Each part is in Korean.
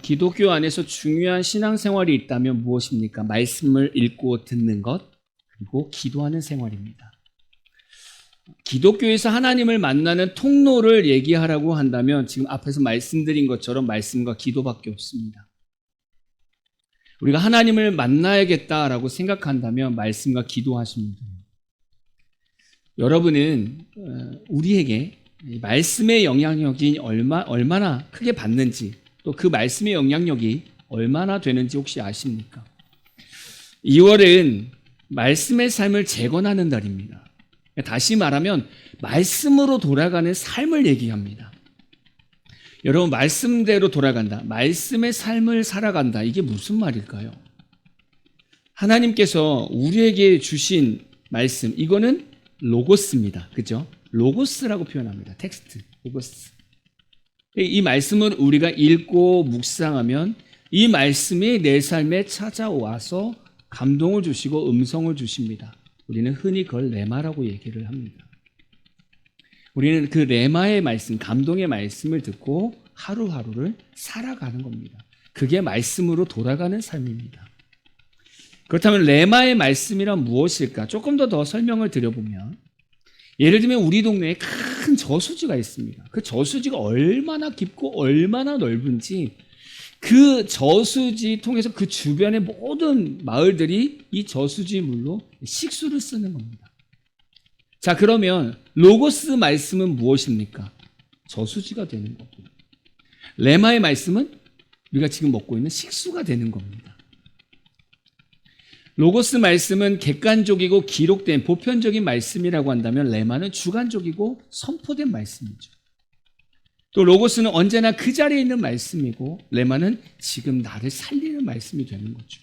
기독교 안에서 중요한 신앙생활이 있다면 무엇입니까? 말씀을 읽고 듣는 것, 그리고 기도하는 생활입니다. 기독교에서 하나님을 만나는 통로를 얘기하라고 한다면 지금 앞에서 말씀드린 것처럼 말씀과 기도밖에 없습니다. 우리가 하나님을 만나야겠다라고 생각한다면 말씀과 기도하시면 돼요. 여러분은 우리에게 말씀의 영향력이 얼마나 크게 받는지, 또 그 말씀의 영향력이 얼마나 되는지 혹시 아십니까? 2월은 말씀의 삶을 재건하는 달입니다. 다시 말하면 말씀으로 돌아가는 삶을 얘기합니다. 여러분, 말씀대로 돌아간다, 말씀의 삶을 살아간다, 이게 무슨 말일까요? 하나님께서 우리에게 주신 말씀, 이거는 로고스입니다. 그죠? 로고스라고 표현합니다. 텍스트, 로고스. 이 말씀을 우리가 읽고 묵상하면 이 말씀이 내 삶에 찾아와서 감동을 주시고 음성을 주십니다. 우리는 흔히 그걸 레마라고 얘기를 합니다. 우리는 그 레마의 말씀, 감동의 말씀을 듣고 하루하루를 살아가는 겁니다. 그게 말씀으로 돌아가는 삶입니다. 그렇다면 레마의 말씀이란 무엇일까? 조금 더 설명을 드려보면, 예를 들면 우리 동네에 큰 저수지가 있습니다. 그 저수지가 얼마나 깊고 얼마나 넓은지 그 저수지 통해서 그 주변의 모든 마을들이 이 저수지 물로 식수를 쓰는 겁니다. 자, 그러면 로고스 말씀은 무엇입니까? 저수지가 되는 거고, 레마의 말씀은 우리가 지금 먹고 있는 식수가 되는 겁니다. 로고스 말씀은 객관적이고 기록된 보편적인 말씀이라고 한다면 레마는 주관적이고 선포된 말씀이죠. 또 로고스는 언제나 그 자리에 있는 말씀이고 레마는 지금 나를 살리는 말씀이 되는 거죠.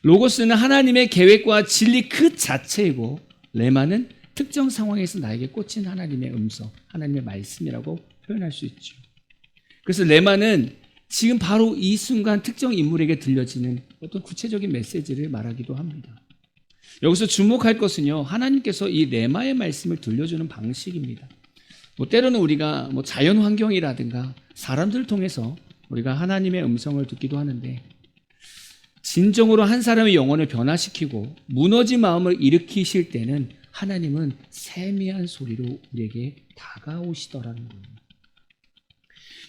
로고스는 하나님의 계획과 진리 그 자체이고 레마는 특정 상황에서 나에게 꽂힌 하나님의 음성, 하나님의 말씀이라고 표현할 수 있죠. 그래서 레마는 지금 바로 이 순간 특정 인물에게 들려지는 어떤 구체적인 메시지를 말하기도 합니다. 여기서 주목할 것은요, 하나님께서 이 레마의 말씀을 들려주는 방식입니다. 때로는 우리가 자연 환경이라든가 사람들을 통해서 우리가 하나님의 음성을 듣기도 하는데, 진정으로 한 사람의 영혼을 변화시키고 무너진 마음을 일으키실 때는 하나님은 세미한 소리로 우리에게 다가오시더라는 거예요.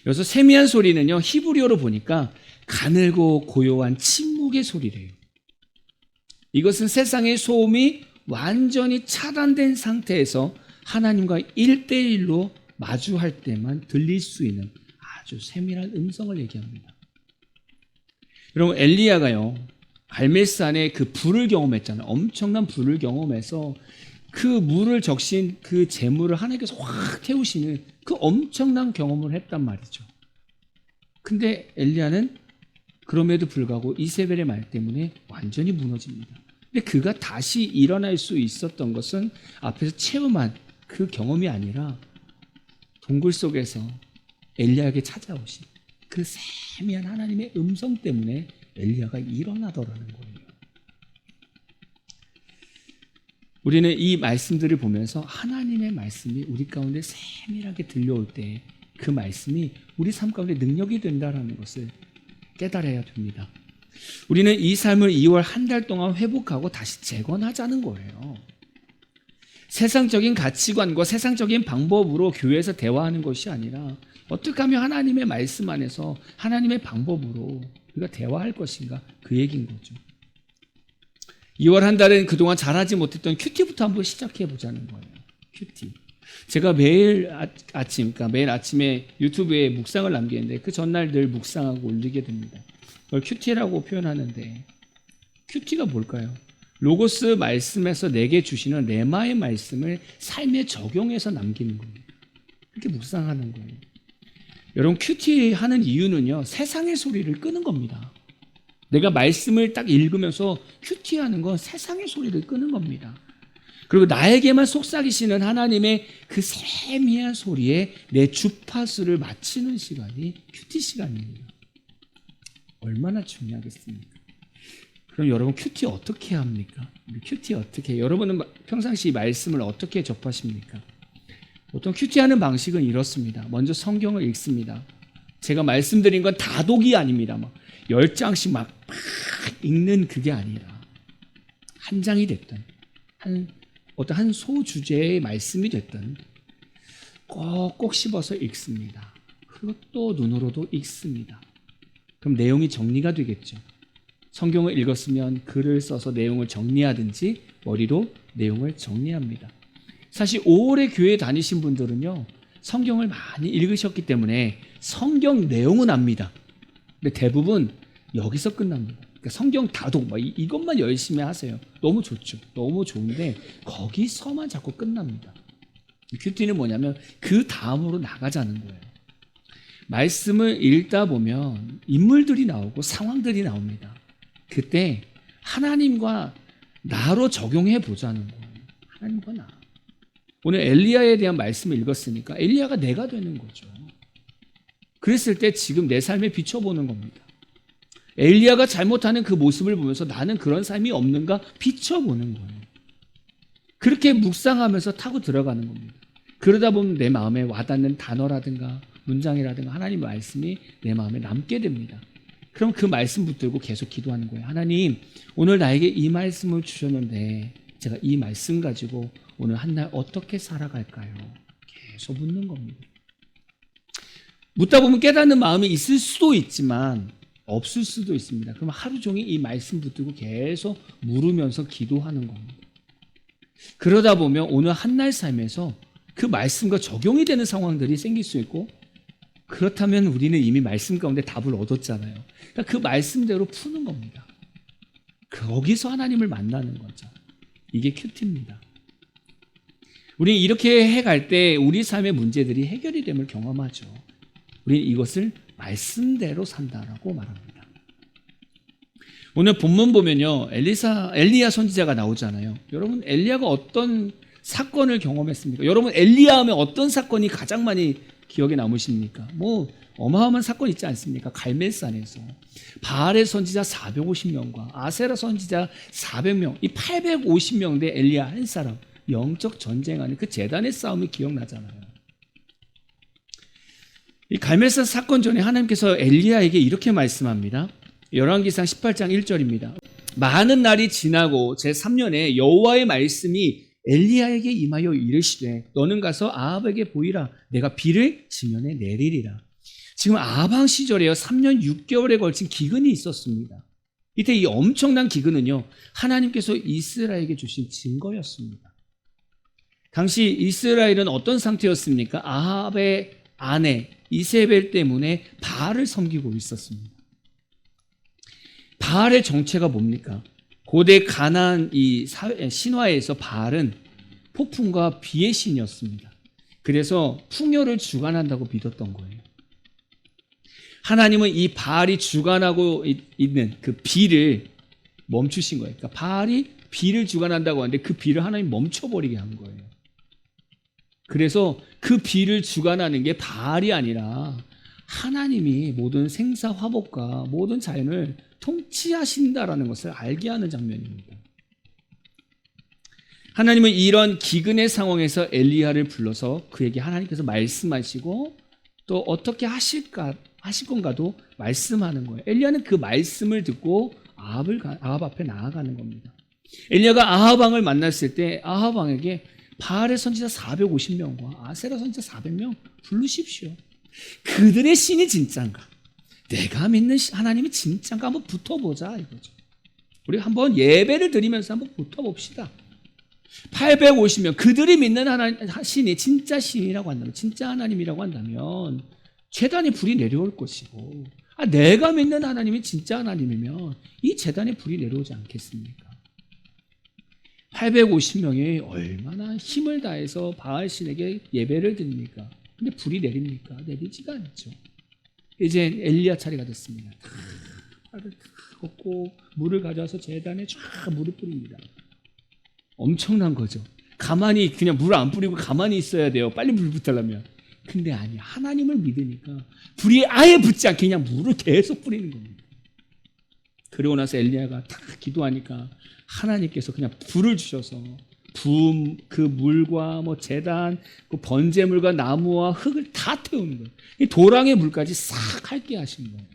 여기서 세미한 소리는요, 히브리어로 보니까 가늘고 고요한 침묵의 소리래요. 이것은 세상의 소음이 완전히 차단된 상태에서 하나님과 1대1로 마주할 때만 들릴 수 있는 아주 세밀한 음성을 얘기합니다. 여러분, 엘리야가요, 갈멜산에 그 불을 경험했잖아요. 엄청난 불을 경험해서 그 물을 적신 그 재물을 하나님께서 확 태우시는 그 엄청난 경험을 했단 말이죠. 근데 엘리야는 그럼에도 불구하고 이세벨의 말 때문에 완전히 무너집니다. 근데 그가 다시 일어날 수 있었던 것은 앞에서 체험한 그 경험이 아니라 동굴 속에서 엘리야에게 찾아오신 그 세미한 하나님의 음성 때문에 엘리야가 일어나더라는 거예요. 우리는 이 말씀들을 보면서 하나님의 말씀이 우리 가운데 세밀하게 들려올 때 그 말씀이 우리 삶 가운데 능력이 된다는 것을 깨달아야 됩니다. 우리는 이 삶을 2월 한 달 동안 회복하고 다시 재건하자는 거예요. 세상적인 가치관과 세상적인 방법으로 교회에서 대화하는 것이 아니라 어떻게 하면 하나님의 말씀 안에서 하나님의 방법으로 우리가 대화할 것인가, 그 얘기인 거죠. 2월 한 달은 그동안 잘하지 못했던 큐티부터 한번 시작해 보자는 거예요. 큐티. 제가 매일 아침에 유튜브에 묵상을 남기는데 그 전날 늘 묵상하고 올리게 됩니다. 그걸 큐티라고 표현하는데, 큐티가 뭘까요? 로고스 말씀에서 내게 주시는 레마의 말씀을 삶에 적용해서 남기는 겁니다. 그렇게 묵상하는 거예요. 여러분, 큐티 하는 이유는요, 세상의 소리를 끄는 겁니다. 내가 말씀을 딱 읽으면서 큐티하는 건 세상의 소리를 끄는 겁니다. 그리고 나에게만 속삭이시는 하나님의 그 세미한 소리에 내 주파수를 맞추는 시간이 큐티 시간입니다. 얼마나 중요하겠습니까? 그럼 여러분, 큐티 어떻게 합니까? 큐티 어떻게 해요? 여러분은 평상시 말씀을 어떻게 접하십니까? 보통 큐티하는 방식은 이렇습니다. 먼저 성경을 읽습니다. 제가 말씀드린 건 다독이 아닙니다. 막 10장씩 막 읽는 그게 아니라 한 장이 됐든 어떤 한 소주제의 말씀이 됐든 꼭꼭 씹어서 읽습니다. 그리고 또 눈으로도 읽습니다. 그럼 내용이 정리가 되겠죠. 성경을 읽었으면 글을 써서 내용을 정리하든지 머리로 내용을 정리합니다. 사실 오래 교회 다니신 분들은요, 성경을 많이 읽으셨기 때문에 성경 내용은 압니다. 근데 대부분 여기서 끝납니다. 그러니까 성경 다독 이것만 열심히 하세요. 너무 좋죠. 너무 좋은데 거기서만 자꾸 끝납니다. 큐티는 뭐냐면 그 다음으로 나가자는 거예요. 말씀을 읽다 보면 인물들이 나오고 상황들이 나옵니다. 그때 하나님과 나로 적용해 보자는 거예요. 하나님과 나. 오늘 엘리야에 대한 말씀을 읽었으니까 엘리야가 내가 되는 거죠. 그랬을 때 지금 내 삶에 비춰보는 겁니다. 엘리야가 잘못하는 그 모습을 보면서 나는 그런 삶이 없는가 비춰보는 거예요. 그렇게 묵상하면서 타고 들어가는 겁니다. 그러다 보면 내 마음에 와닿는 단어라든가 문장이라든가 하나님의 말씀이 내 마음에 남게 됩니다. 그럼 그 말씀 붙들고 계속 기도하는 거예요. 하나님, 오늘 나에게 이 말씀을 주셨는데 제가 이 말씀 가지고 오늘 한 날 어떻게 살아갈까요? 계속 묻는 겁니다. 묻다 보면 깨닫는 마음이 있을 수도 있지만 없을 수도 있습니다. 그럼 하루 종일 이 말씀 붙들고 계속 물으면서 기도하는 겁니다. 그러다 보면 오늘 한 날 삶에서 그 말씀과 적용이 되는 상황들이 생길 수 있고, 그렇다면 우리는 이미 말씀 가운데 답을 얻었잖아요. 그러니까 그 말씀대로 푸는 겁니다. 거기서 하나님을 만나는 거죠. 이게 큐티입니다. 우리는 이렇게 해갈 때 우리 삶의 문제들이 해결이 됨을 경험하죠. 우리는 이것을 말씀대로 산다라고 말합니다. 오늘 본문 보면요, 엘리야 선지자가 나오잖아요. 여러분, 엘리야가 어떤 사건을 경험했습니까? 여러분, 엘리야 하면 어떤 사건이 가장 많이 기억에 남으십니까? 어마어마한 사건 있지 않습니까? 갈멜산에서 바알의 선지자 450명과 아세라 선지자 400명, 이 850명 대 엘리야 한 사람, 영적 전쟁하는 그 제단의 싸움이 기억나잖아요. 이 갈멜산 사건 전에 하나님께서 엘리야에게 이렇게 말씀합니다. 열왕기상 18장 1절입니다. 많은 날이 지나고 제3년에 여호와의 말씀이 엘리야에게 임하여 이르시되 너는 가서 아합에게 보이라. 내가 비를 지면에 내리리라. 지금 아합 왕 시절에요, 3년 6개월에 걸친 기근이 있었습니다. 이때 이 엄청난 기근은요, 하나님께서 이스라엘에게 주신 증거였습니다. 당시 이스라엘은 어떤 상태였습니까? 아합의 아내 이세벨 때문에 바알을 섬기고 있었습니다. 바알의 정체가 뭡니까? 고대 가나안 이 신화에서 바알은 폭풍과 비의 신이었습니다. 그래서 풍요를 주관한다고 믿었던 거예요. 하나님은 이 바알이 주관하고 있는 그 비를 멈추신 거예요. 그러니까 바알이 비를 주관한다고 하는데 그 비를 하나님 멈춰버리게 한 거예요. 그래서 그 비를 주관하는 게 바알이 아니라 하나님이 모든 생사 화복과 모든 자연을 통치하신다라는 것을 알게 하는 장면입니다. 하나님은 이런 기근의 상황에서 엘리야를 불러서 그에게 하나님께서 말씀하시고 또 어떻게 하실 건가도 말씀하는 거예요. 엘리야는 그 말씀을 듣고 아합 앞에 나아가는 겁니다. 엘리야가 아합 왕을 만났을 때 아합 왕에게 바알의 선지자 450명과 아세라 선지자 400명 부르십시오. 그들의 신이 진짜인가? 내가 믿는 하나님이 진짜인가? 한번 붙어보자 이거죠. 우리 한번 예배를 드리면서 한번 붙어봅시다. 850명, 그들이 믿는 신이 진짜 신이라고 한다면, 진짜 하나님이라고 한다면 제단에 불이 내려올 것이고, 내가 믿는 하나님이 진짜 하나님이면 이 제단에 불이 내려오지 않겠습니까? 850명이 얼마나 힘을 다해서 바알 신에게 예배를 드립니까? 근데 불이 내립니까? 내리지가 않죠. 이제 엘리야 차례가 됐습니다. 팔을 걷고 물을 가져와서 제단에 쫙 물을 뿌립니다. 엄청난 거죠. 가만히 그냥 물 안 뿌리고 가만히 있어야 돼요. 빨리 물 붙으려면. 근데 아니야. 하나님을 믿으니까 불이 아예 붙지 않게 그냥 물을 계속 뿌리는 겁니다. 그러고 나서 엘리야가 딱 기도하니까 하나님께서 그냥 불을 주셔서 부은 그 물과 뭐 제단, 그 번제물과 나무와 흙을 다 태우는 거예요. 이 도랑의 물까지 싹 핥게 하신 거예요.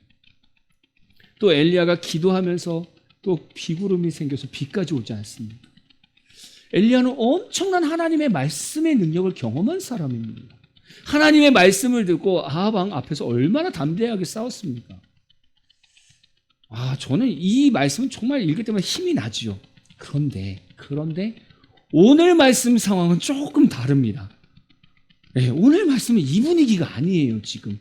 또 엘리야가 기도하면서 또 비구름이 생겨서 비까지 오지 않습니다. 엘리야는 엄청난 하나님의 말씀의 능력을 경험한 사람입니다. 하나님의 말씀을 듣고 아합 왕 앞에서 얼마나 담대하게 싸웠습니까? 저는 이 말씀은 정말 읽을 때마다 힘이 나죠. 그런데 오늘 말씀 상황은 조금 다릅니다. 네, 오늘 말씀은 이 분위기가 아니에요. 지금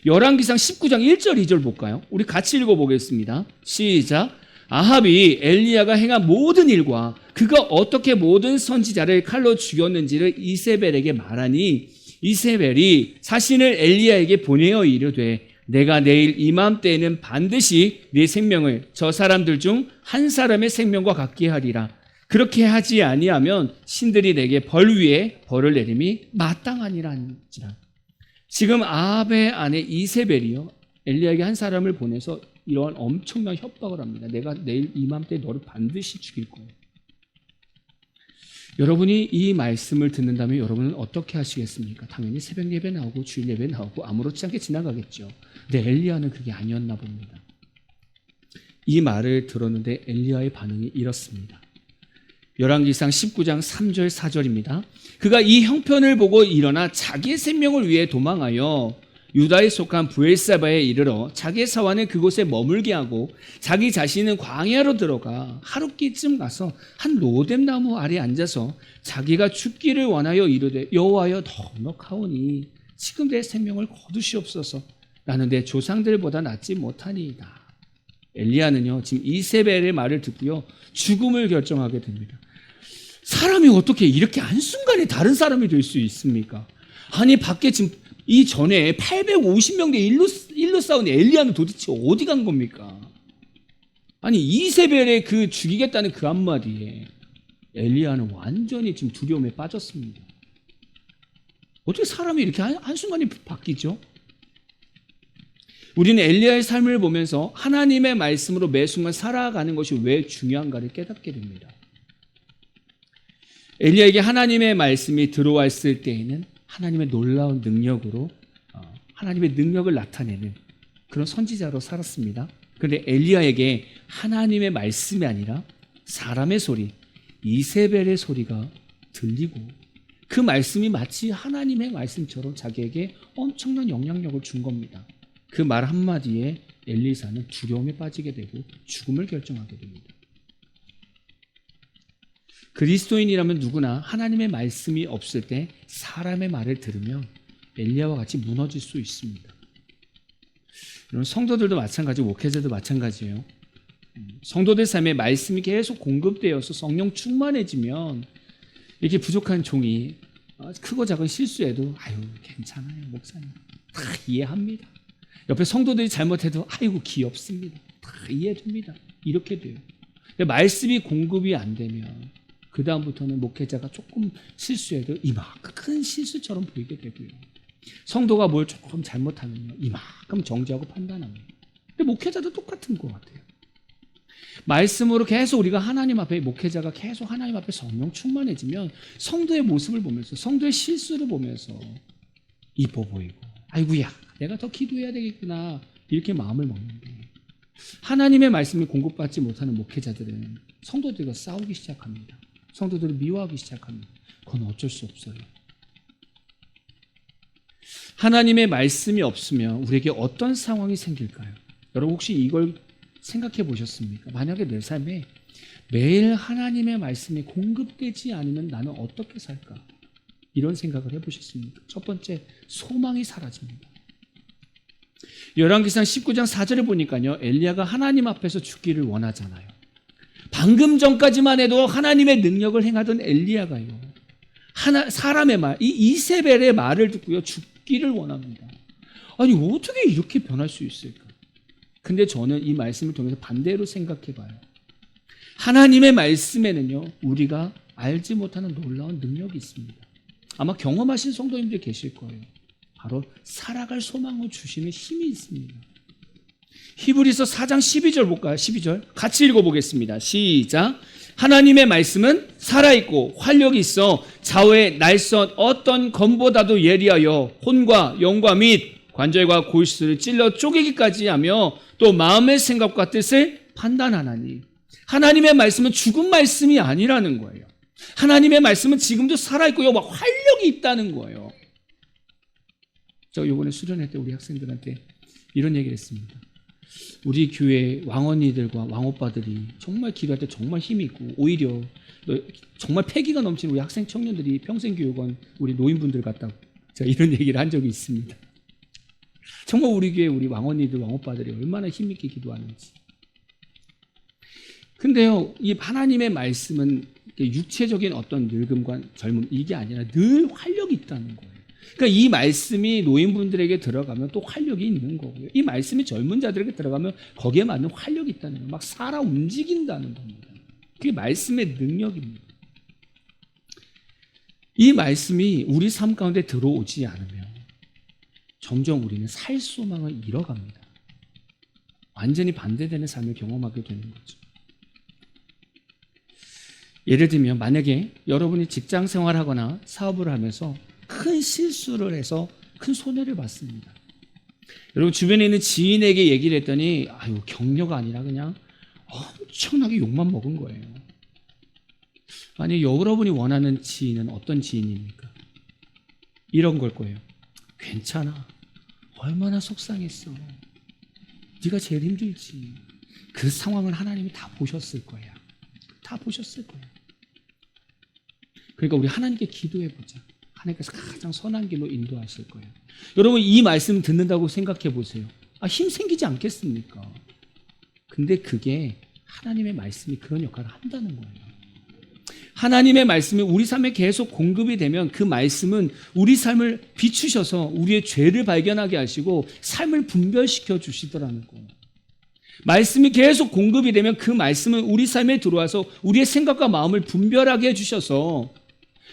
열왕기상 19장 1절 2절 볼까요? 우리 같이 읽어보겠습니다. 시작. 아합이 엘리야가 행한 모든 일과 그가 어떻게 모든 선지자를 칼로 죽였는지를 이세벨에게 말하니 이세벨이 사신을 엘리야에게 보내어 이르되 내가 내일 이맘때에는 반드시 네 생명을 저 사람들 중 한 사람의 생명과 같게 하리라. 그렇게 하지 아니하면 신들이 내게 벌 위에 벌을 내림이 마땅하니라 한지라. 지금 아합의 아내 이세벨이요 엘리야에게 한 사람을 보내서 이러한 엄청난 협박을 합니다. 내가 내일 이맘때 너를 반드시 죽일 거예요. 여러분이 이 말씀을 듣는다면 여러분은 어떻게 하시겠습니까? 당연히 새벽 예배 나오고 주일 예배 나오고 아무렇지 않게 지나가겠죠. 근데 엘리야는 그게 아니었나 봅니다. 이 말을 들었는데 엘리야의 반응이 이렇습니다. 열왕기상 19장 3절 4절입니다. 그가 이 형편을 보고 일어나 자기의 생명을 위해 도망하여 유다에 속한 브엘사바에 이르러 자기의 사환을 그곳에 머물게 하고 자기 자신은 광야로 들어가 하룻끼쯤 가서 한 로뎀나무 아래 앉아서 자기가 죽기를 원하여 이르되 여호와여 넉넉하오니 지금 내 생명을 거두시옵소서. 나는 내 조상들보다 낫지 못하니이다. 엘리야는요 지금 이세벨의 말을 듣고요 죽음을 결정하게 됩니다. 사람이 어떻게 이렇게 한순간에 다른 사람이 될 수 있습니까? 아니 밖에 지금 이전에 850명대 일로 싸운 엘리야는 도대체 어디 간 겁니까? 아니 이세벨의 그 죽이겠다는 그 한마디에 엘리야는 완전히 지금 두려움에 빠졌습니다. 어떻게 사람이 이렇게 한순간에 바뀌죠? 우리는 엘리야의 삶을 보면서 하나님의 말씀으로 매 순간 살아가는 것이 왜 중요한가를 깨닫게 됩니다. 엘리야에게 하나님의 말씀이 들어왔을 때에는 하나님의 놀라운 능력으로 하나님의 능력을 나타내는 그런 선지자로 살았습니다. 그런데 엘리야에게 하나님의 말씀이 아니라 사람의 소리, 이세벨의 소리가 들리고 그 말씀이 마치 하나님의 말씀처럼 자기에게 엄청난 영향력을 준 겁니다. 그 말 한마디에 엘리사는 두려움에 빠지게 되고 죽음을 결정하게 됩니다. 그리스도인이라면 누구나 하나님의 말씀이 없을 때 사람의 말을 들으면 엘리야와 같이 무너질 수 있습니다. 여러분 성도들도 마찬가지고 목회자도 마찬가지예요. 성도들 삶에 말씀이 계속 공급되어서 성령 충만해지면 이렇게 부족한 종이 크고 작은 실수해도 괜찮아요 목사님 다 이해합니다. 옆에 성도들이 잘못해도 아이고 귀엽습니다. 다 이해됩니다. 이렇게 돼요. 말씀이 공급이 안 되면 그 다음부터는 목회자가 조금 실수해도 이만큼 실수처럼 보이게 되고요. 성도가 뭘 조금 잘못하면요 이만큼 정죄하고 판단합니다. 근데 목회자도 똑같은 것 같아요. 말씀으로 계속 우리가 하나님 앞에 목회자가 계속 하나님 앞에 성령 충만해지면 성도의 모습을 보면서 성도의 실수를 보면서 이뻐 보이고 아이고야 내가 더 기도해야 되겠구나 이렇게 마음을 먹는데 하나님의 말씀을 공급받지 못하는 목회자들은 성도들과 싸우기 시작합니다. 성도들을 미워하기 시작합니다. 그건 어쩔 수 없어요. 하나님의 말씀이 없으면 우리에게 어떤 상황이 생길까요? 여러분 혹시 이걸 생각해 보셨습니까? 만약에 내 삶에 매일 하나님의 말씀이 공급되지 않으면 나는 어떻게 살까? 이런 생각을 해보셨습니까? 첫 번째, 소망이 사라집니다. 열왕기상 19장 4절에 보니까요 엘리야가 하나님 앞에서 죽기를 원하잖아요. 방금 전까지만 해도 하나님의 능력을 행하던 엘리야가요 사람의 말, 이 이세벨의 말을 듣고요 죽기를 원합니다. 아니 어떻게 이렇게 변할 수 있을까? 근데 저는 이 말씀을 통해서 반대로 생각해 봐요. 하나님의 말씀에는요 우리가 알지 못하는 놀라운 능력이 있습니다. 아마 경험하신 성도님들 계실 거예요. 바로 살아갈 소망을 주시는 힘이 있습니다. 히브리서 4장 12절 볼까요? 12절 같이 읽어보겠습니다. 시작. 하나님의 말씀은 살아있고 활력이 있어 좌우의 날선 어떤 검보다도 예리하여 혼과 영과 및 관절과 골수를 찔러 쪼개기까지 하며 또 마음의 생각과 뜻을 판단하나니 하나님의 말씀은 죽은 말씀이 아니라는 거예요. 하나님의 말씀은 지금도 살아있고 활력이 있다는 거예요. 저 이번에 수련회 때 우리 학생들한테 이런 얘기를 했습니다. 우리 교회 왕언니들과 왕오빠들이 정말 기도할 때 정말 힘이 있고 오히려 정말 패기가 넘치는 우리 학생 청년들이 평생교육원 우리 노인분들 같다고 제가 이런 얘기를 한 적이 있습니다. 정말 우리 교회 우리 왕언니들 왕오빠들이 얼마나 힘있게 기도하는지. 근데요, 이 하나님의 말씀은 육체적인 어떤 늙음과 젊음 이게 아니라 늘 활력이 있다는 거예요. 그러니까 이 말씀이 노인분들에게 들어가면 또 활력이 있는 거고요. 이 말씀이 젊은 자들에게 들어가면 거기에 맞는 활력이 있다는 거예요. 막 살아 움직인다는 겁니다. 그게 말씀의 능력입니다. 이 말씀이 우리 삶 가운데 들어오지 않으면 점점 우리는 살 소망을 잃어갑니다. 완전히 반대되는 삶을 경험하게 되는 거죠. 예를 들면 만약에 여러분이 직장 생활하거나 사업을 하면서 큰 실수를 해서 큰 손해를 봤습니다. 여러분 주변에 있는 지인에게 얘기를 했더니 격려가 아니라 그냥 엄청나게 욕만 먹은 거예요. 만약 여러분이 원하는 지인은 어떤 지인입니까? 이런 걸 거예요. 괜찮아. 얼마나 속상했어. 네가 제일 힘들지. 그 상황을 하나님이 다 보셨을 거야. 다 보셨을 거야. 그러니까 우리 하나님께 기도해보자. 하나님께서 가장 선한 길로 인도하실 거예요. 여러분 이 말씀 듣는다고 생각해 보세요. 힘 생기지 않겠습니까? 근데 그게 하나님의 말씀이 그런 역할을 한다는 거예요. 하나님의 말씀이 우리 삶에 계속 공급이 되면 그 말씀은 우리 삶을 비추셔서 우리의 죄를 발견하게 하시고 삶을 분별시켜 주시더라는 거예요. 말씀이 계속 공급이 되면 그 말씀은 우리 삶에 들어와서 우리의 생각과 마음을 분별하게 해주셔서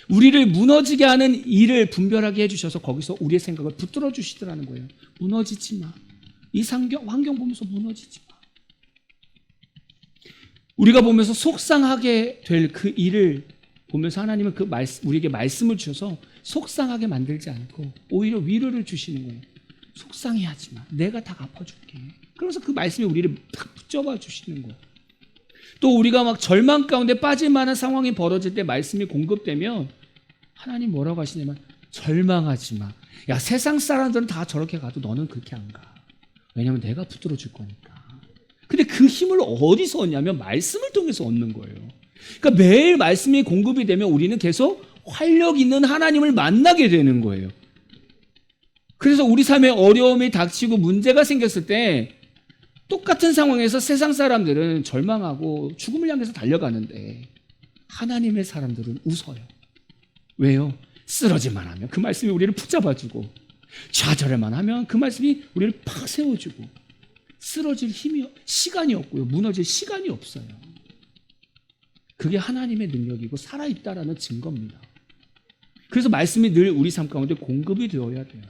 우리를 무너지게 하는 일을 분별하게 해주셔서 거기서 우리의 생각을 붙들어 주시더라는 거예요. 무너지지 마. 이 환경 보면서 무너지지 마. 우리가 보면서 속상하게 될 그 일을 보면서 하나님은 우리에게 말씀을 주셔서 속상하게 만들지 않고 오히려 위로를 주시는 거예요. 속상해하지 마. 내가 다 갚아줄게. 그래서 그 말씀이 우리를 탁 붙잡아 주시는 거예요. 또 우리가 막 절망 가운데 빠질 만한 상황이 벌어질 때 말씀이 공급되면 하나님 뭐라고 하시냐면 절망하지 마. 야, 세상 사람들은 다 저렇게 가도 너는 그렇게 안 가. 왜냐하면 내가 붙들어 줄 거니까. 근데 그 힘을 어디서 얻냐면 말씀을 통해서 얻는 거예요. 그러니까 매일 말씀이 공급이 되면 우리는 계속 활력 있는 하나님을 만나게 되는 거예요. 그래서 우리 삶에 어려움이 닥치고 문제가 생겼을 때 똑같은 상황에서 세상 사람들은 절망하고 죽음을 향해서 달려가는데 하나님의 사람들은 웃어요. 왜요? 쓰러질만 하면 그 말씀이 우리를 붙잡아주고 좌절할만 하면 그 말씀이 우리를 팍 세워주고 쓰러질 시간이 없고요. 무너질 시간이 없어요. 그게 하나님의 능력이고 살아있다라는 증거입니다. 그래서 말씀이 늘 우리 삶 가운데 공급이 되어야 돼요.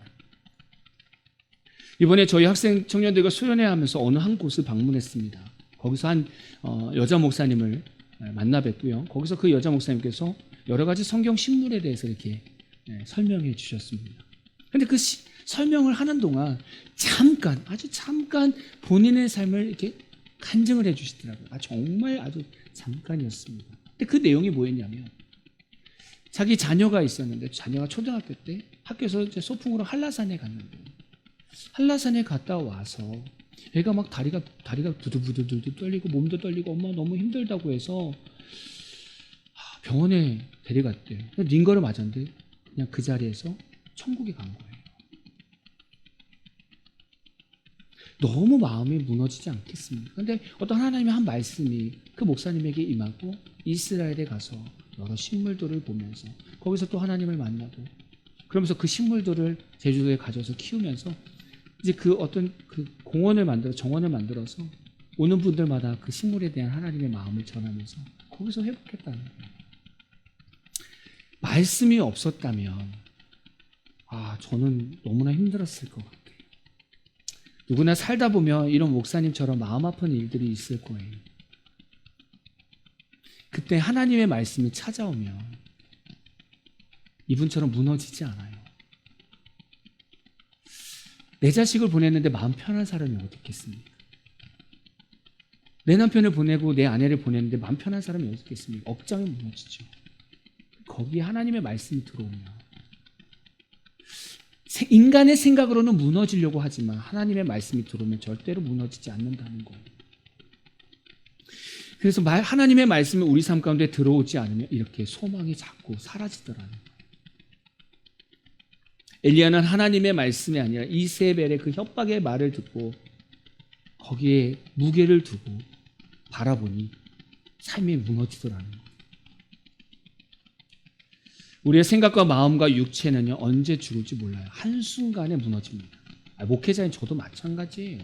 이번에 저희 학생 청년들과 수련회 하면서 어느 한 곳을 방문했습니다. 거기서 한 여자 목사님을 만나 뵙고요. 거기서 그 여자 목사님께서 여러 가지 성경 신물에 대해서 이렇게 설명해 주셨습니다. 그런데 그 설명을 하는 동안 아주 잠깐 본인의 삶을 이렇게 간증을 해 주시더라고요. 정말 아주 잠깐이었습니다. 근데 그 내용이 뭐였냐면 자기 자녀가 있었는데 자녀가 초등학교 때 학교에서 이제 소풍으로 한라산에 갔는데 한라산에 갔다 와서 애가 막 다리가 부들부들 떨리고 몸도 떨리고 엄마 너무 힘들다고 해서 병원에 데려갔대요. 링거를 맞았는데 그냥 그 자리에서 천국에 간 거예요. 너무 마음이 무너지지 않겠습니까? 근데 어떤 하나님의 한 말씀이 그 목사님에게 임하고 이스라엘에 가서 여러 식물들을 보면서 거기서 또 하나님을 만나고 그러면서 그 식물들을 제주도에 가져서 키우면서 이제 그 어떤 그 정원을 만들어서 오는 분들마다 그 식물에 대한 하나님의 마음을 전하면서 거기서 회복했다는 거예요. 말씀이 없었다면 저는 너무나 힘들었을 것 같아요. 누구나 살다 보면 이런 목사님처럼 마음 아픈 일들이 있을 거예요. 그때 하나님의 말씀이 찾아오면 이분처럼 무너지지 않아요. 내 자식을 보냈는데 마음 편한 사람이 어디 있겠습니까? 내 남편을 보내고 내 아내를 보냈는데 마음 편한 사람이 어디 있겠습니까? 억장이 무너지죠. 거기에 하나님의 말씀이 들어오면 인간의 생각으로는 무너지려고 하지만 하나님의 말씀이 들어오면 절대로 무너지지 않는다는 거예요. 그래서 하나님의 말씀이 우리 삶 가운데 들어오지 않으면 이렇게 소망이 자꾸 사라지더라는 거예요. 엘리야는 하나님의 말씀이 아니라 이세벨의 그 협박의 말을 듣고 거기에 무게를 두고 바라보니 삶이 무너지더라는 거예요. 우리의 생각과 마음과 육체는요, 언제 죽을지 몰라요. 한순간에 무너집니다. 목회자인 저도 마찬가지예요.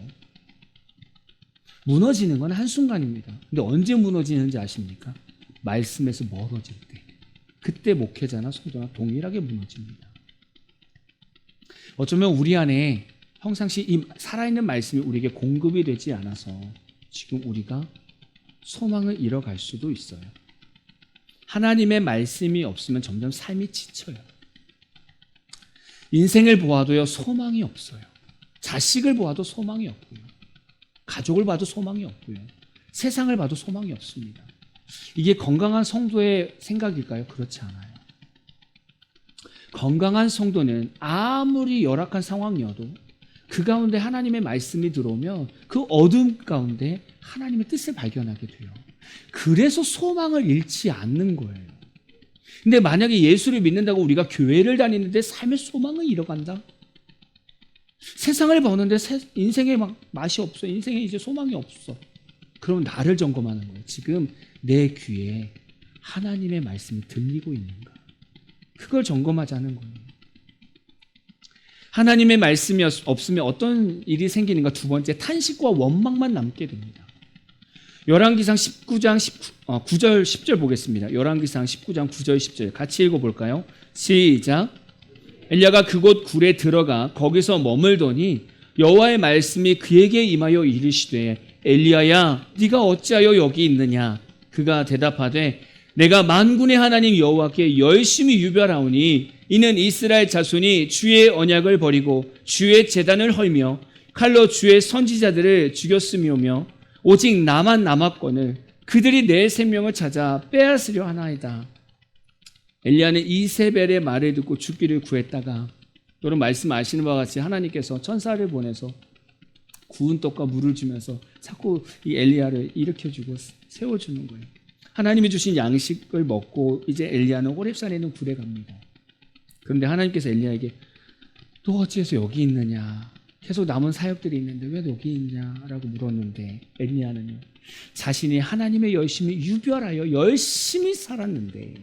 무너지는 건 한순간입니다. 근데 언제 무너지는지 아십니까? 말씀에서 멀어질 때. 그때 목회자나 성도나 동일하게 무너집니다. 어쩌면 우리 안에 평상시 이 살아있는 말씀이 우리에게 공급이 되지 않아서 지금 우리가 소망을 잃어갈 수도 있어요. 하나님의 말씀이 없으면 점점 삶이 지쳐요. 인생을 보아도요, 소망이 없어요. 자식을 보아도 소망이 없고요. 가족을 봐도 소망이 없고요. 세상을 봐도 소망이 없습니다. 이게 건강한 성도의 생각일까요? 그렇지 않아요. 건강한 성도는 아무리 열악한 상황이어도 그 가운데 하나님의 말씀이 들어오면 그 어둠 가운데 하나님의 뜻을 발견하게 돼요. 그래서 소망을 잃지 않는 거예요. 근데 만약에 예수를 믿는다고 우리가 교회를 다니는데 삶의 소망을 잃어간다? 세상을 보는데 인생에 막 맛이 없어. 인생에 이제 소망이 없어. 그럼 나를 점검하는 거예요. 지금 내 귀에 하나님의 말씀이 들리고 있는가? 그걸 점검하자는 거예요. 하나님의 말씀이 없으면 어떤 일이 생기는가? 두 번째, 탄식과 원망만 남게 됩니다. 열왕기상 19장 9절 10절 보겠습니다. 열왕기상 19장 9절 10절 같이 읽어볼까요? 시작. 엘리야가 그곳 굴에 들어가 거기서 머물더니 여호와의 말씀이 그에게 임하여 이르시되 엘리야야 네가 어찌하여 여기 있느냐? 그가 대답하되 내가 만군의 하나님 여호와께 열심히 유별하오니 이는 이스라엘 자손이 주의 언약을 버리고 주의 제단을 헐며 칼로 주의 선지자들을 죽였음이오며 오직 나만 남았거늘 그들이 내 생명을 찾아 빼앗으려 하나이다. 엘리야는 이세벨의 말을 듣고 죽기를 구했다가 여러분 말씀 아시는 바와 같이 하나님께서 천사를 보내서 구운 떡과 물을 주면서 자꾸 이 엘리야를 일으켜주고 세워주는 거예요. 하나님이 주신 양식을 먹고 이제 엘리야는 호렙산에 있는 굴에 갑니다. 그런데 하나님께서 엘리야에게 너 어찌해서 여기 있느냐? 계속 남은 사역들이 있는데 왜 여기 있냐라고 물었는데 엘리야는요, 자신이 하나님의 열심히 유별하여 열심히 살았는데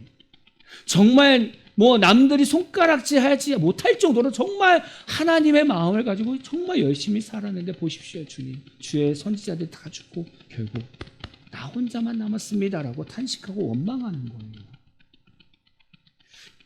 정말 뭐 남들이 손가락질 하지 못할 정도로 정말 하나님의 마음을 가지고 정말 열심히 살았는데 보십시오 주님, 주의 선지자들 다 죽고 결국 나 혼자만 남았습니다라고 탄식하고 원망하는 거예요.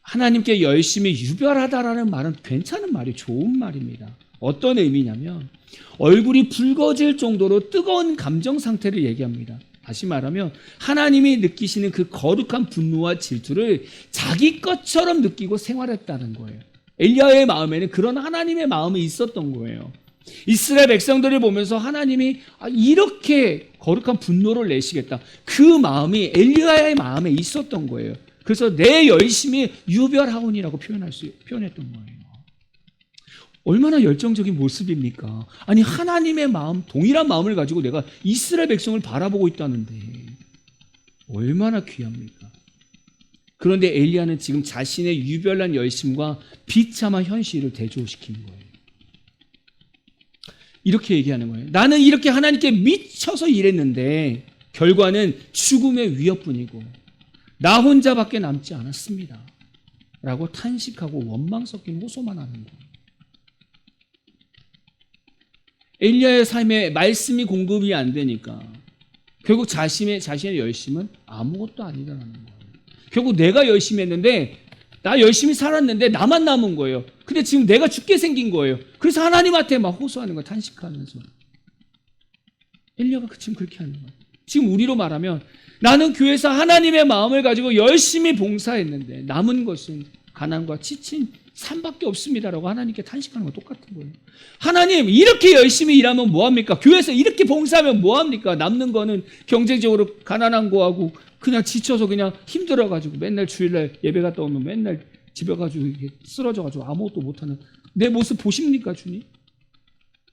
하나님께 열심히 유별하다라는 말은 괜찮은 말이 좋은 말입니다. 어떤 의미냐면 얼굴이 붉어질 정도로 뜨거운 감정 상태를 얘기합니다. 다시 말하면 하나님이 느끼시는 그 거룩한 분노와 질투를 자기 것처럼 느끼고 생활했다는 거예요. 엘리야의 마음에는 그런 하나님의 마음이 있었던 거예요. 이스라엘 백성들을 보면서 하나님이 이렇게 거룩한 분노를 내시겠다. 그 마음이 엘리야의 마음에 있었던 거예요. 그래서 내 열심히 유별하오니라고 표현했던 거예요. 얼마나 열정적인 모습입니까? 아니 하나님의 마음, 동일한 마음을 가지고 내가 이스라엘 백성을 바라보고 있다는데 얼마나 귀합니까? 그런데 엘리야는 지금 자신의 유별난 열심과 비참한 현실을 대조시키는 거예요. 이렇게 얘기하는 거예요. 나는 이렇게 하나님께 미쳐서 일했는데 결과는 죽음의 위협뿐이고 나 혼자밖에 남지 않았습니다. 라고 탄식하고 원망 섞인 호소만 하는 거예요. 엘리야의 삶에 말씀이 공급이 안 되니까 결국 자신의 열심은 아무것도 아니다라는 거예요. 결국 내가 열심히 했는데 나 열심히 살았는데 나만 남은 거예요. 근데 지금 내가 죽게 생긴 거예요. 그래서 하나님한테 막 호소하는 거예요. 탄식하면서. 엘리야가 지금 그렇게 하는 거예요. 지금 우리로 말하면 나는 교회에서 하나님의 마음을 가지고 열심히 봉사했는데 남은 것은 가난과 지친 삶밖에 없습니다라고 하나님께 탄식하는 거 똑같은 거예요. 하나님, 이렇게 열심히 일하면 뭐합니까? 교회에서 이렇게 봉사하면 뭐합니까? 남는 거는 경제적으로 가난한 거하고 그냥 지쳐서 그냥 힘들어가지고 맨날 주일날 예배 갔다 오면 맨날 집에 가지고 쓰러져가지고 아무것도 못하는 내 모습 보십니까, 주님?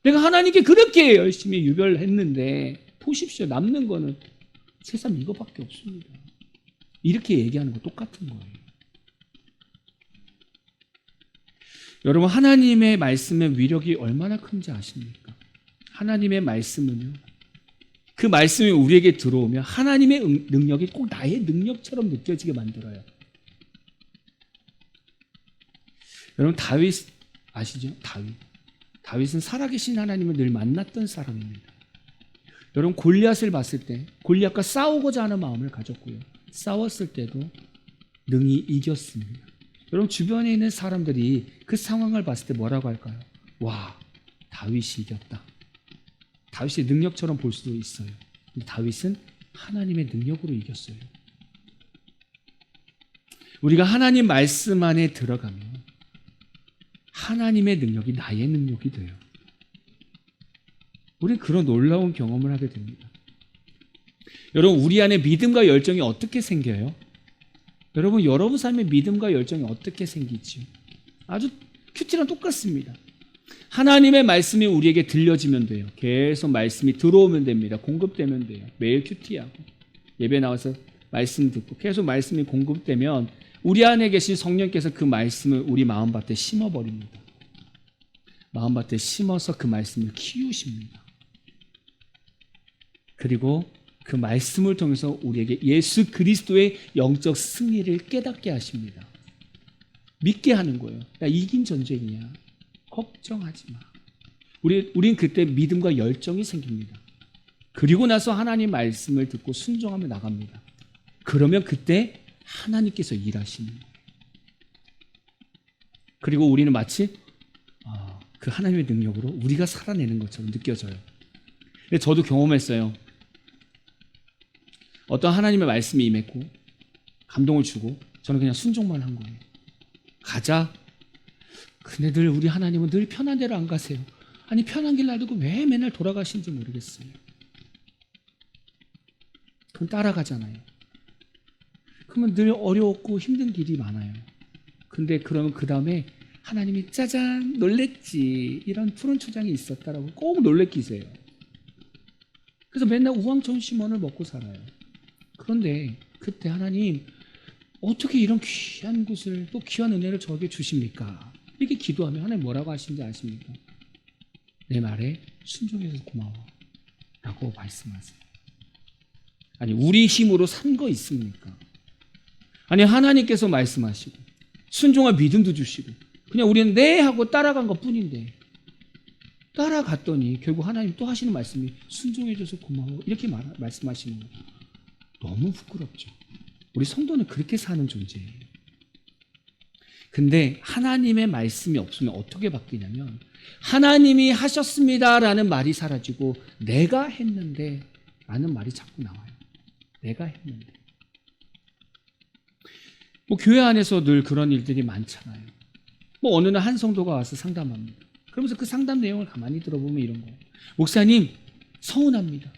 내가 하나님께 그렇게 열심히 유별했는데 보십시오. 남는 거는 세상 이거밖에 없습니다. 이렇게 얘기하는 거 똑같은 거예요. 여러분, 하나님의 말씀의 위력이 얼마나 큰지 아십니까? 하나님의 말씀은요, 그 말씀이 우리에게 들어오면 하나님의 능력이 꼭 나의 능력처럼 느껴지게 만들어요. 여러분, 다윗 아시죠? 다윗은 살아계신 하나님을 늘 만났던 사람입니다. 여러분, 골리앗을 봤을 때 골리앗과 싸우고자 하는 마음을 가졌고요. 싸웠을 때도 능히 이겼습니다. 여러분, 주변에 있는 사람들이 그 상황을 봤을 때 뭐라고 할까요? 와, 다윗이 이겼다. 다윗의 능력처럼 볼 수도 있어요. 근데 다윗은 하나님의 능력으로 이겼어요. 우리가 하나님 말씀 안에 들어가면 하나님의 능력이 나의 능력이 돼요. 우리는 그런 놀라운 경험을 하게 됩니다. 여러분, 우리 안에 믿음과 열정이 어떻게 생겨요? 여러분, 여러분 삶의 믿음과 열정이 어떻게 생기지요? 아주 큐티랑 똑같습니다. 하나님의 말씀이 우리에게 들려지면 돼요. 계속 말씀이 들어오면 됩니다. 공급되면 돼요. 매일 큐티하고 예배 나와서 말씀 듣고 계속 말씀이 공급되면 우리 안에 계신 성령께서 그 말씀을 우리 마음밭에 심어버립니다. 마음밭에 심어서 그 말씀을 키우십니다. 그리고 그 말씀을 통해서 우리에게 예수 그리스도의 영적 승리를 깨닫게 하십니다. 믿게 하는 거예요. 야, 이긴 전쟁이야. 걱정하지 마. 우린 그때 믿음과 열정이 생깁니다. 그리고 나서 하나님 말씀을 듣고 순종하며 나갑니다. 그러면 그때 하나님께서 일하시는 거예요. 그리고 우리는 마치 그 하나님의 능력으로 우리가 살아내는 것처럼 느껴져요. 근데 저도 경험했어요. 어떤 하나님의 말씀이 임했고 감동을 주고 저는 그냥 순종만 한 거예요. 가자. 근데 늘 우리 하나님은 늘 편한 대로 안 가세요. 아니, 편한 길 놔두고 왜 맨날 돌아가시는지 모르겠어요. 그럼 따라가잖아요. 그러면 늘 어려웠고 힘든 길이 많아요. 근데 그러면 그 다음에 하나님이 짜잔 놀랬지 이런 푸른 초장이 있었다라고 꼭 놀래키세요. 그래서 맨날 우왕천심원을 먹고 살아요. 그런데 그때 하나님 어떻게 이런 귀한 곳을 또 귀한 은혜를 저에게 주십니까? 이렇게 기도하면 하나님 뭐라고 하시는지 아십니까? 내 말에 순종해서 고마워 라고 말씀하세요. 아니, 우리 힘으로 산 거 있습니까? 아니, 하나님께서 말씀하시고 순종할 믿음도 주시고 그냥 우리는 네 하고 따라간 것 뿐인데 따라갔더니 결국 하나님 또 하시는 말씀이 순종해줘서 고마워 이렇게 말씀하시는 거 너무 부끄럽죠. 우리 성도는 그렇게 사는 존재예요. 근데 하나님의 말씀이 없으면 어떻게 바뀌냐면 하나님이 하셨습니다라는 말이 사라지고 내가 했는데 라는 말이 자꾸 나와요. 내가 했는데. 뭐 교회 안에서 늘 그런 일들이 많잖아요. 뭐 어느 날 한 성도가 와서 상담합니다. 그러면서 그 상담 내용을 가만히 들어보면 이런 거예요. 목사님, 서운합니다.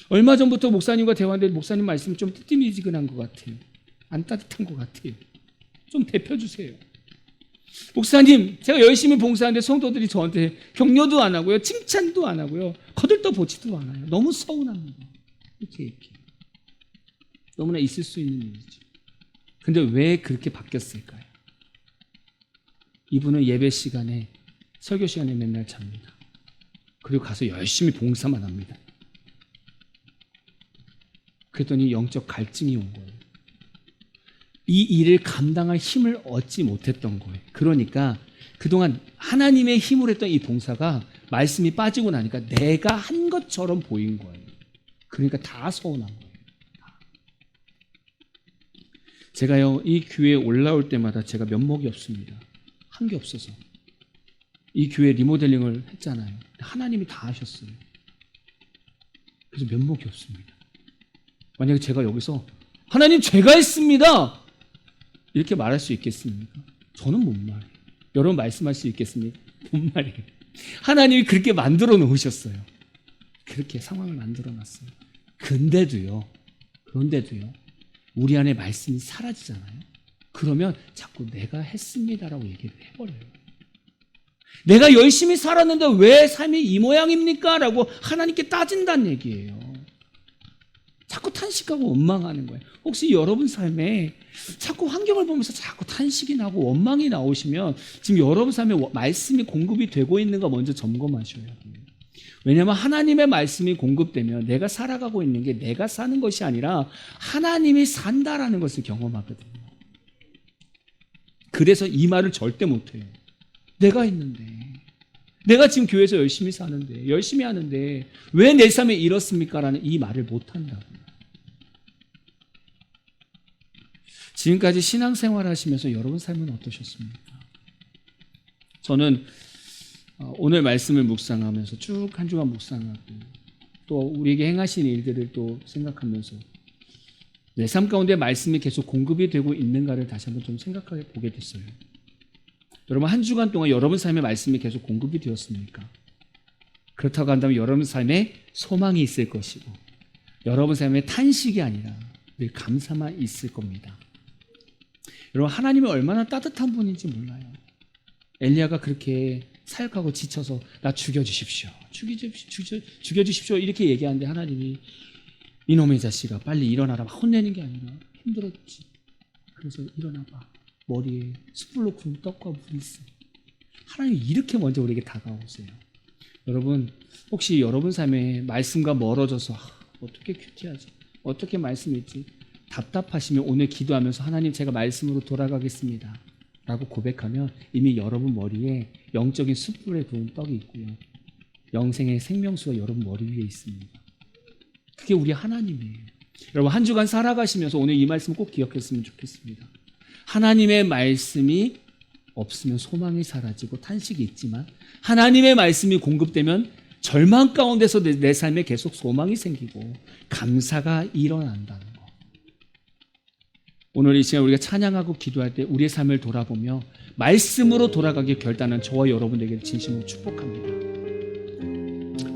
얼마 전부터 목사님과 대화하는데 목사님 말씀이 좀 뜨뜨미지근한 것 같아요. 안 따뜻한 것 같아요. 좀 데펴주세요. 목사님, 제가 열심히 봉사하는데 성도들이 저한테 격려도 안 하고요. 칭찬도 안 하고요. 거들떠보지도 않아요. 너무 서운합니다. 이렇게 얘기해요. 너무나 있을 수 있는 일이죠. 근데 왜 그렇게 바뀌었을까요? 이분은 예배 시간에 설교 시간에 맨날 잡니다. 그리고 가서 열심히 봉사만 합니다. 그랬더니 영적 갈증이 온 거예요. 이 일을 감당할 힘을 얻지 못했던 거예요. 그러니까 그동안 하나님의 힘으로 했던 이 봉사가 말씀이 빠지고 나니까 내가 한 것처럼 보인 거예요. 그러니까 다 서운한 거예요. 제가요, 이 교회에 올라올 때마다 제가 면목이 없습니다. 한 게 없어서. 이 교회 리모델링을 했잖아요. 하나님이 다 하셨어요. 그래서 면목이 없습니다. 만약에 제가 여기서 하나님 제가 했습니다 이렇게 말할 수 있겠습니까? 저는 못 말해요. 여러분 말씀할 수 있겠습니까? 못 말해요. 하나님이 그렇게 만들어 놓으셨어요. 그렇게 상황을 만들어 놨어요. 그런데도요 우리 안에 말씀이 사라지잖아요. 그러면 자꾸 내가 했습니다라고 얘기를 해버려요. 내가 열심히 살았는데 왜 삶이 이 모양입니까? 라고 하나님께 따진다는 얘기예요. 자꾸 탄식하고 원망하는 거예요. 혹시 여러분 삶에 자꾸 환경을 보면서 자꾸 탄식이 나고 원망이 나오시면 지금 여러분 삶에 말씀이 공급이 되고 있는가 먼저 점검하셔야 돼요. 왜냐하면 하나님의 말씀이 공급되면 내가 살아가고 있는 게 내가 사는 것이 아니라 하나님이 산다라는 것을 경험하거든요. 그래서 이 말을 절대 못해요. 내가 있는데, 내가 지금 교회에서 열심히 사는데, 열심히 하는데 왜 내 삶에 이렇습니까? 라는 이 말을 못한다고요. 지금까지 신앙생활 하시면서 여러분 삶은 어떠셨습니까? 저는 오늘 말씀을 묵상하면서 쭉 한 주간 묵상하고 또 우리에게 행하신 일들을 또 생각하면서 내 삶 가운데 말씀이 계속 공급이 되고 있는가를 다시 한번 좀 생각해 보게 됐어요. 여러분 한 주간 동안 여러분 삶에 말씀이 계속 공급이 되었습니까? 그렇다고 한다면 여러분 삶에 소망이 있을 것이고 여러분 삶에 탄식이 아니라 늘 감사만 있을 겁니다. 여러분 하나님이 얼마나 따뜻한 분인지 몰라요. 엘리야가 그렇게 사역하고 지쳐서 나 죽여주십시오. 죽여주십시오. 이렇게 얘기하는데 하나님이 이놈의 자식아 빨리 일어나라. 혼내는 게 아니라 힘들었지. 그래서 일어나봐. 머리에 숯불로 구운 떡과 물이 있어. 하나님이 이렇게 먼저 우리에게 다가오세요. 여러분 혹시 여러분 삶에 말씀과 멀어져서 어떻게 큐티하지? 어떻게 말씀 읽지? 답답하시면 오늘 기도하면서 하나님 제가 말씀으로 돌아가겠습니다 라고 고백하면 이미 여러분 머리에 영적인 숯불에 구운 떡이 있고요. 영생의 생명수가 여러분 머리 위에 있습니다. 그게 우리 하나님이에요. 여러분 한 주간 살아가시면서 오늘 이 말씀 꼭 기억했으면 좋겠습니다. 하나님의 말씀이 없으면 소망이 사라지고 탄식이 있지만 하나님의 말씀이 공급되면 절망 가운데서 내 삶에 계속 소망이 생기고 감사가 일어난다는 거. 오늘 이 시간 우리가 찬양하고 기도할 때 우리의 삶을 돌아보며 말씀으로 돌아가길 결단한 저와 여러분에게 진심으로 축복합니다.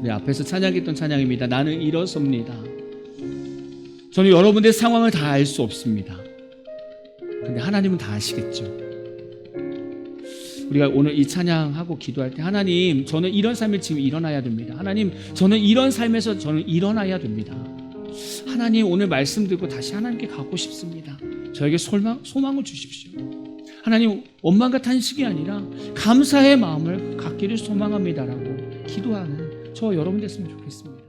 네, 앞에서 찬양했던 찬양입니다. 나는 이렇습니다. 저는 여러분들의 상황을 다 알 수 없습니다. 근데 하나님은 다 아시겠죠. 우리가 오늘 이 찬양하고 기도할 때 하나님 저는 이런 삶을 지금 일어나야 됩니다. 하나님 저는 이런 삶에서 저는 일어나야 됩니다. 하나님 오늘 말씀 듣고 다시 하나님께 가고 싶습니다. 저에게 소망을 주십시오. 하나님 원망과 탄식이 아니라 감사의 마음을 갖기를 소망합니다라고 기도하는 저 여러분 됐으면 좋겠습니다.